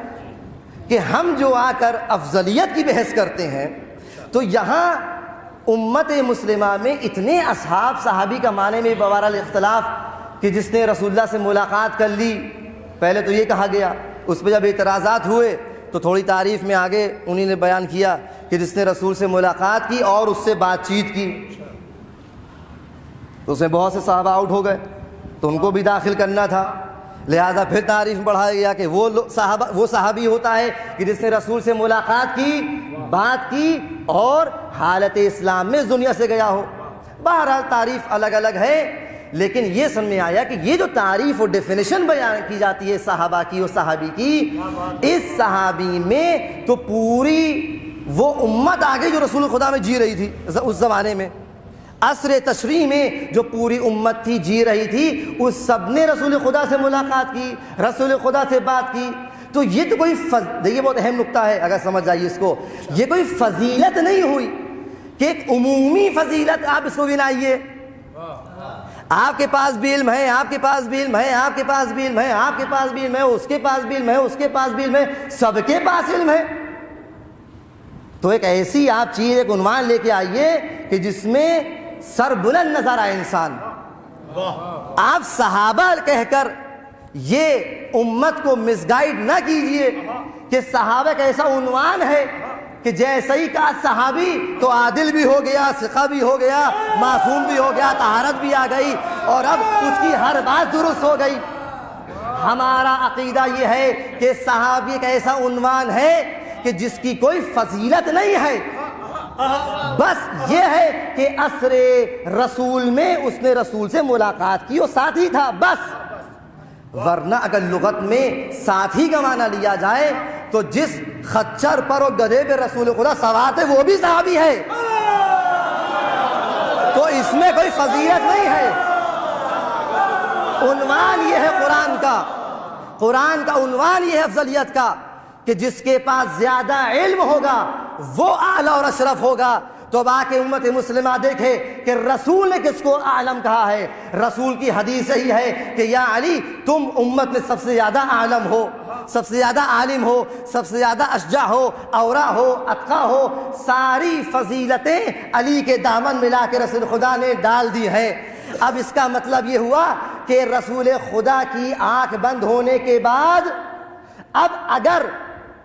کہ ہم جو آ کر افضلیت کی بحث کرتے ہیں تو یہاں امت مسلمہ میں اتنے اصحاب صحابی کا معنی میں بہرحال اختلاف کہ جس نے رسول اللہ سے ملاقات کر لی، پہلے تو یہ کہا گیا، اس پہ جب اعتراضات ہوئے تو تھوڑی تعریف میں آگے انہی نے بیان کیا کہ جس نے رسول سے ملاقات کی اور اس سے بات چیت کی تو اس میں بہت سے صحابہ آؤٹ ہو گئے، تو ان کو بھی داخل کرنا تھا، لہٰذا پھر تعریف بڑھایا گیا کہ وہ صحابی ہوتا ہے کہ جس نے رسول سے ملاقات کی، بات کی اور حالت اسلام میں دنیا سے گیا ہو۔ بہرحال تعریف الگ الگ ہے، لیکن یہ سمجھ میں آیا کہ یہ جو تعریف اور ڈیفینیشن بیان کی جاتی ہے صحابہ کی اور صحابی کی، اس صحابی میں تو پوری وہ امت آگے جو رسول خدا میں جی رہی تھی اس زمانے میں، عصر تشریح میں جو پوری امت تھی جی رہی تھی، اس سب نے رسول خدا سے ملاقات کی، رسول خدا سے بات کی۔ تو یہ تو کوئی دیکھیے بہت اہم نکتہ ہے، اگر سمجھ جائیے اس کو، یہ کوئی فضیلت نہیں ہوئی کہ ایک عمومی فضیلت آپ اس کو گنائیے، آپ کے پاس بھی علم ہے، آپ کے پاس بھی علم ہے، آپ کے پاس بھی علم ہے، آپ کے پاس بھی علم ہے، اس کے پاس بھی علم ہے، اس کے پاس بھی علم ہے، سب کے پاس علم ہے۔ تو ایک ایسی آپ چیز ایک عنوان لے کے آئیے کہ جس میں سر بلند نظر آئے انسان۔ آپ صحابہ کہہ کر یہ امت کو مس گائیڈ نہ کیجئے کہ صحابہ کا ایسا عنوان ہے کہ جیسے ہی کہا صحابی تو عادل بھی ہو گیا، ثقہ بھی ہو گیا، معصوم بھی ہو گیا، طہارت بھی آ گئی اور اب اس کی ہر بات درست ہو گئی۔ ہمارا عقیدہ یہ ہے کہ صحابی کا ایسا عنوان ہے کہ جس کی کوئی فضیلت نہیں ہے، بس یہ ہے کہ عصر رسول میں اس نے رسول سے ملاقات کی اور ساتھی تھا بس۔ ورنہ اگر لغت میں ساتھی کا معنی لیا جائے تو جس خچر پر اور گدھے پہ رسول خدا سوار تھے وہ بھی صحابی ہے، تو اس میں کوئی فضیلت نہیں ہے۔ عنوان یہ ہے قرآن کا عنوان یہ ہے افضلیت کا کہ جس کے پاس زیادہ علم ہوگا وہ اعلیٰ اور اشرف ہوگا۔ تو اب آ کے امت مسلمہ دیکھے کہ رسول نے کس کو عالم کہا ہے۔ رسول کی حدیث یہی ہے کہ یا علی تم امت میں سب سے زیادہ عالم ہو، سب سے زیادہ عالم ہو، سب سے زیادہ اشجع ہو، اورا ہو، اتقا ہو، ساری فضیلتیں علی کے دامن ملا کے رسول خدا نے ڈال دی ہیں۔ اب اس کا مطلب یہ ہوا کہ رسول خدا کی آنکھ بند ہونے کے بعد اب اگر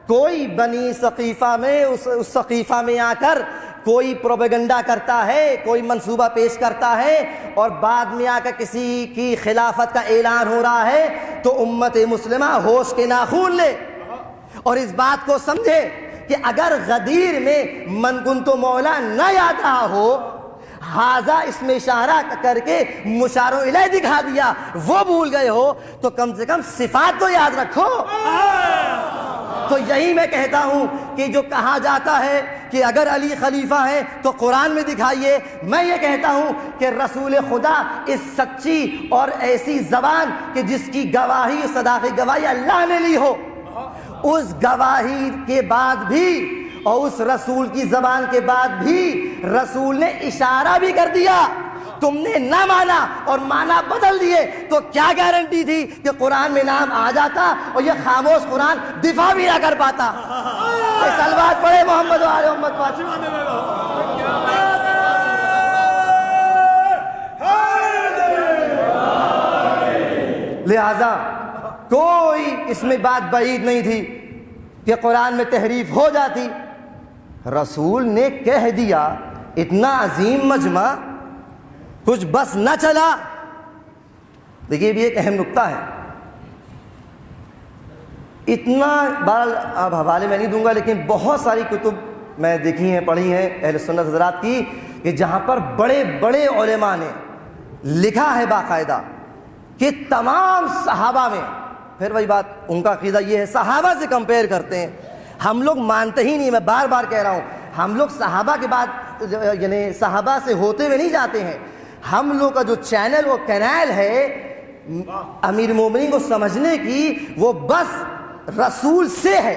کوئی بنی ثقیفہ میں اس ثقیفہ میں آ کر کوئی پروپیگنڈا کرتا ہے، کوئی منصوبہ پیش کرتا ہے اور بعد میں آ کر کسی کی خلافت کا اعلان ہو رہا ہے تو امت مسلمہ ہوش کے ناخن لے اور اس بات کو سمجھے کہ اگر غدیر میں من کنت مولا نہ یاد رہا ہو، ہاذا اس میں اشارہ کر کے مشار الیہ دکھا دیا، وہ بھول گئے ہو تو کم سے کم صفات تو یاد رکھو۔ تو یہی میں کہتا ہوں کہ جو کہا جاتا ہے کہ اگر علی خلیفہ ہے تو قرآن میں دکھائیے، میں یہ کہتا ہوں کہ رسول خدا اس سچی اور ایسی زبان کہ جس کی گواہی صداقت گواہی اللہ نے لی ہو، اس گواہی کے بعد بھی اور اس رسول کی زبان کے بعد بھی رسول نے اشارہ بھی کر دیا، تم نے نہ مانا اور مانا بدل دیے، تو کیا گارنٹی تھی کہ قرآن میں نام آ جاتا اور یہ خاموش قرآن دفاع بھی نہ کر پاتا؟ صلوات پڑھے محمد و آل محمد پاک۔ لہذا کوئی اس میں بات بعید نہیں تھی کہ قرآن میں تحریف ہو جاتی، رسول نے کہہ دیا، اتنا عظیم مجمع کچھ بس نہ چلا۔ دیکھیے بھی ایک اہم نکتہ ہے، اتنا بار اب حوالے میں نہیں دوں گا، لیکن بہت ساری کتب میں دیکھی ہیں، پڑھی ہیں اہل سنت حضرات کی، کہ جہاں پر بڑے بڑے علماء نے لکھا ہے باقاعدہ کہ تمام صحابہ میں، پھر وہی بات ان کا عقیدہ یہ ہے، صحابہ سے کمپیئر کرتے ہیں، ہم لوگ مانتے ہی نہیں، میں بار بار کہہ رہا ہوں، ہم لوگ صحابہ کے بعد یعنی صحابہ سے ہوتے ہوئے نہیں جاتے ہیں، ہم لوگ کا جو چینل وہ کینال ہے امیر مومنین کو سمجھنے کی، وہ بس رسول سے ہے،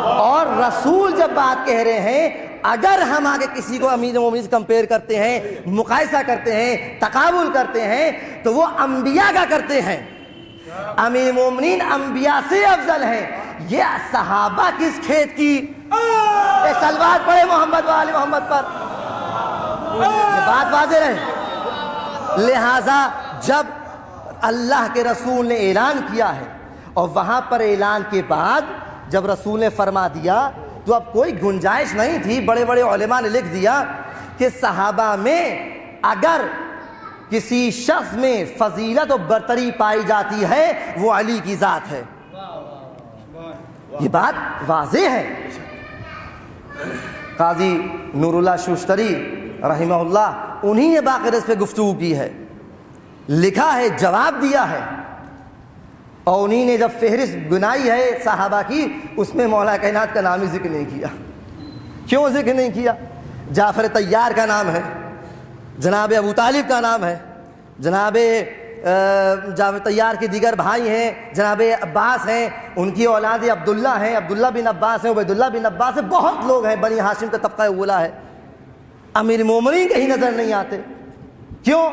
اور رسول جب بات کہہ رہے ہیں، اگر ہم آگے کسی کو امیر مومنین سے کمپیئر کرتے ہیں، مقایسہ کرتے ہیں، تقابل کرتے ہیں، تو وہ انبیاء کا کرتے ہیں، امیر مومنین انبیاء سے افضل ہیں، یہ صحابہ کس کھیت کی؟ صلوات پڑھے محمد و آل محمد پر، یہ بات واضح رہے۔ لہذا جب اللہ کے رسول نے اعلان کیا ہے اور وہاں پر اعلان کے بعد جب رسول نے فرما دیا تو اب کوئی گنجائش نہیں تھی، بڑے بڑے علماء نے لکھ دیا کہ صحابہ میں اگر کسی شخص میں فضیلت و برتری پائی جاتی ہے وہ علی کی ذات ہے، یہ بات واضح ہے۔ قاضی نور اللہ شوشتری رحمہ اللہ انہی نے باقاعدہ اس پہ گفتگو کی ہے، لکھا ہے، جواب دیا ہے، اور انہی نے جب فہرست گنائی ہے صحابہ کی، اس میں مولا کائنات کا نام ہی ذکر نہیں کیا۔ کیوں ذکر نہیں کیا؟ جعفر طیار کا نام ہے، جناب ابو طالب کا نام ہے، جناب جعفر طیار کے دیگر بھائی ہیں، جناب عباس ہیں، ان کی اولاد عبداللہ ہیں، عبداللہ بن عباس ہیں، عبیداللہ بن عباس ہیں، بہت لوگ ہیں، بنی ہاشم کا طبقہ اولا ہے، امیر مومنین کہیں نظر نہیں آتے۔ کیوں؟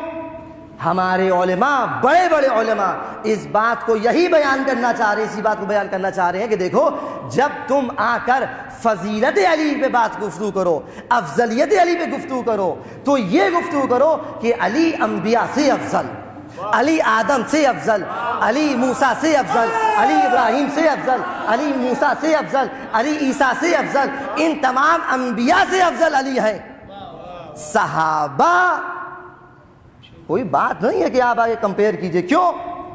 ہمارے علماء، بڑے بڑے علماء اس بات کو یہی بیان کرنا چاہ رہے ہیں، اسی بات کو بیان کرنا چاہ رہے ہیں کہ دیکھو، جب تم آ کر فضیلت علی پہ بات گفتگو کرو، افضلیت علی پہ گفتگو کرو، تو یہ گفتگو کرو کہ علی انبیاء سے افضل، علی آدم سے افضل، علی موسیٰ سے افضل، علی ابراہیم سے افضل، علی موسیٰ سے افضل، علی عیسیٰ سے افضل، ان تمام انبیاء سے افضل علی ہیں۔ صحابہ کوئی بات نہیں ہے کہ آپ آگے کمپیئر کیجئے، کیوں؟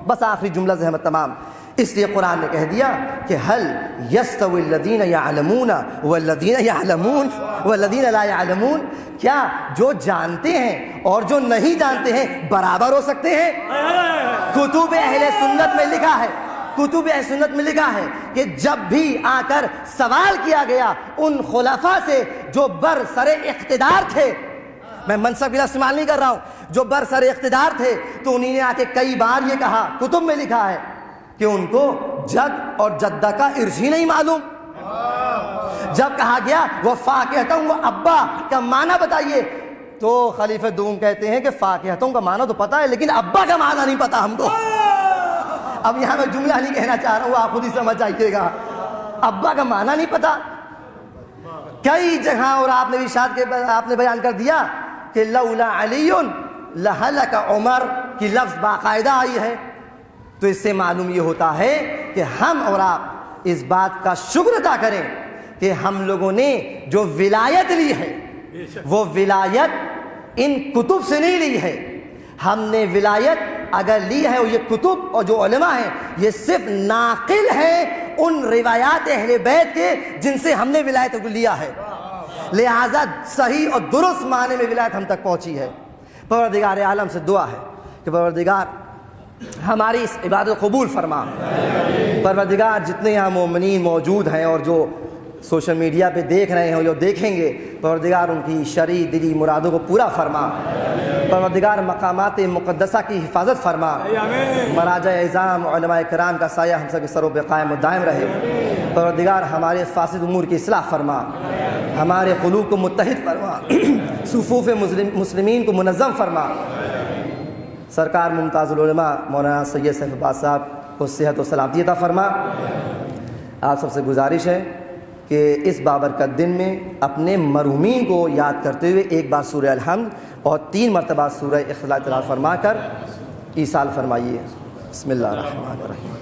بس آخری جملہ زحمت تمام۔ اس لیے قرآن نے کہہ دیا کہ هل يستوي الذين يعلمون والذين يعلمون والذين لا يعلمون، کیا جو جانتے ہیں اور جو نہیں جانتے ہیں برابر ہو سکتے ہیں؟ کتب اہل سنت میں لکھا ہے، کتب اہل سنت میں لکھا ہے کہ جب بھی آ کر سوال کیا گیا ان خلفاء سے جو برسر اقتدار تھے، میں منصب کا استعمال نہیں کر رہا ہوں، جو برسر اقتدار تھے، تو انہی نے آ کے کئی بار یہ کہا، کتب میں لکھا ہے کہ ان کو جد اور جدہ کا ارث ہی نہیں معلوم۔ جب کہا گیا وہ فاکہتوں، وہ ابا کا معنی بتائیے، تو خلیفہ دوم کہتے ہیں کہ فاکہتوں کا معنی تو پتا ہے لیکن ابا کا معنی نہیں پتا ہم کو۔ اب یہاں میں جملہ نہیں کہنا چاہ رہا ہوں، آپ خود ہی سمجھ جائیے گا، ابا کا معنی نہیں پتا۔ کئی جگہ اور آپ نے ارشاد کے آپ نے بیان کر دیا کہ لولا علی لہلک عمر کی لفظ باقاعدہ آئی ہے، تو اس سے معلوم یہ ہوتا ہے کہ ہم اور آپ اس بات کا شکر ادا کریں کہ ہم لوگوں نے جو ولایت لی ہے وہ ولایت ان کتب سے نہیں لی ہے، ہم نے ولایت اگر لی ہے وہ یہ کتب اور جو علماء ہیں یہ صرف ناقل ہیں ان روایات اہل بیت کے جن سے ہم نے ولایت کو لیا ہے، لہذا صحیح اور درست معنی میں ولایت ہم تک پہنچی ہے۔ پروردگار عالم سے دعا ہے کہ پروردگار ہماری اس عبادت قبول فرما۔ پروردگار جتنے یہاں مومنین موجود ہیں اور جو سوشل میڈیا پہ دیکھ رہے ہیں یا دیکھیں گے، پروردگار ان کی شرعی دلی مرادوں کو پورا فرما۔ پروردگار مقامات مقدسہ کی حفاظت فرما۔ مراجع اعظام علماء کرام کا سایہ ہم سب کے سروں پہ قائم و دائم رہے۔ پروردگار ہمارے فاسد امور کی اصلاح فرما، ہمارے قلوب کو متحد فرما، صفوف مسلمین کو منظم فرما۔ سرکار ممتاز العلماء مولانا سید سیف عباس صاحب کو صحت و سلامتی عطا فرما۔ آپ سب سے گزارش ہے کہ اس بابرکت دن میں اپنے مرحومین کو یاد کرتے ہوئے ایک بار سورہ الحمد اور 3 مرتبہ سورہ اخلاص تلاوت فرما کر ایصال فرمائیے۔ بسم اللہ الرحمن الرحیم۔